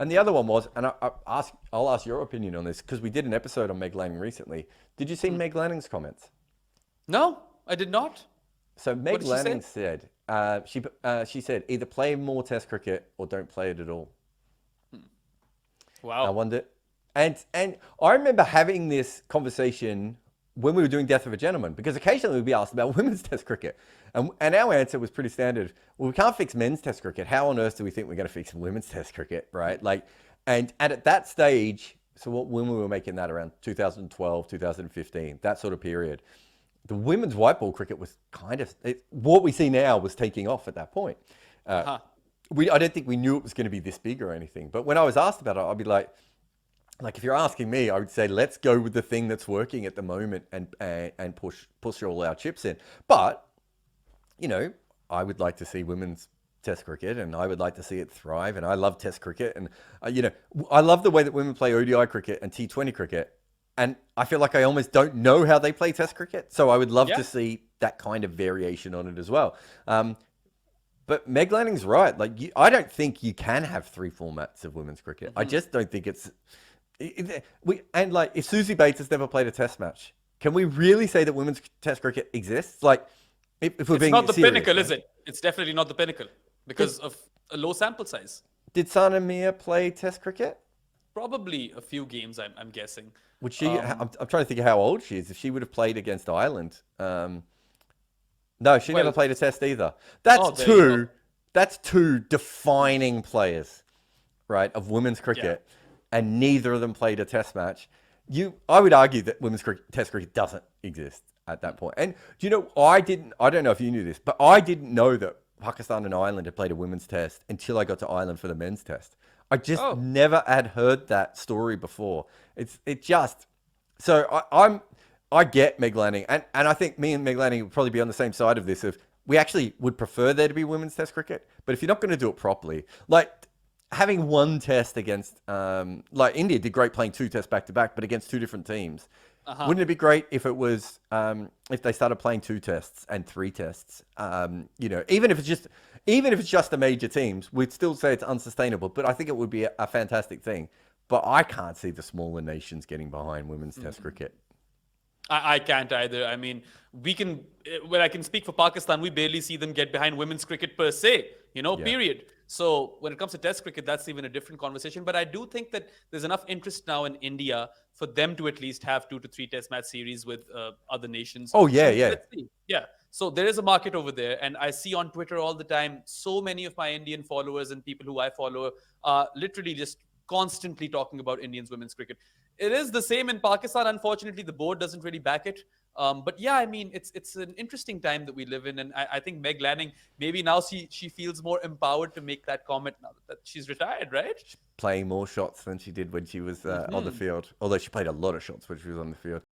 And the other one was, and I'll ask your opinion on this because we did an episode on Meg Lanning recently. Did you see Meg Lanning's comments? No, I did not. So What Meg did she Lanning say? said, she said either play more Test cricket or don't play it at all. I Wow. wonder, and I remember having this conversation when we were doing Death of a Gentleman because occasionally we'd be asked about women's Test cricket, and our answer was pretty standard. Well, we can't fix men's Test cricket. How on earth do we think we're going to fix women's Test cricket, right? Like, and at that stage, so when we were making that around 2012, 2015, that sort of period, the women's white ball cricket was kind of what we see now was taking off at that point. Uh-huh. I don't think we knew it was going to be this big or anything. But when I was asked about it, I'd be like if you're asking me, I would say let's go with the thing that's working at the moment and push all our chips in. But I would like to see women's Test cricket, and I would like to see it thrive. And I love Test cricket, and I love the way that women play ODI cricket and T20 cricket. And I feel like I almost don't know how they play Test cricket, so I would love to see that kind of variation on it as well. But Meg Lanning's right. Like, I don't think you can have three formats of women's cricket. I just don't think it's. If Susie Bates has never played a Test match, can we really say that women's Test cricket exists? Like, if we're It's being not the serious, pinnacle, right? is it? It's definitely not the pinnacle because of a low sample size. Did Sana Mia play Test cricket? Probably a few games, I'm guessing. Would she? I'm trying to think of how old she is. If she would have played against Ireland, no, she never Well, played a Test either. there you go. That's two defining players, right, of women's cricket, and neither of them played a Test match. I would argue that women's Test cricket doesn't exist at that point. And do you know, I don't know if you knew this, but I didn't know that Pakistan and Ireland had played a women's Test until I got to Ireland for the men's Test. I just Oh, never had heard that story before. I get Meg Lanning, and I think me and Meg Lanning would probably be on the same side of this. Of we actually would prefer there to be women's Test cricket, but if you're not going to do it properly, like having one Test against, like India did great playing two Tests back to back, but against two different teams. Wouldn't it be great if it was if they started playing two Tests and three Tests? Even if it's just the major teams, we'd still say it's unsustainable. But I think it would be a fantastic thing. But I can't see the smaller nations getting behind women's Test cricket. I can't either. I mean, when I can speak for Pakistan, we barely see them get behind women's cricket per se, Yeah. period. So when it comes to Test cricket, that's even a different conversation. But I do think that there's enough interest now in India for them to at least have 2 to 3 Test match series with other nations. Oh yeah, And yeah. let's see. Yeah. So there is a market over there. And I see on Twitter all the time, so many of my Indian followers and people who I follow are literally just constantly talking about Indians women's cricket. It is the same in Pakistan. Unfortunately, the board doesn't really back it. But yeah, I mean, it's an interesting time that we live in, and I think Meg Lanning maybe now she feels more empowered to make that comment now that she's retired, right? Playing more shots than she did when she was on the field. Although she played a lot of shots when she was on the field.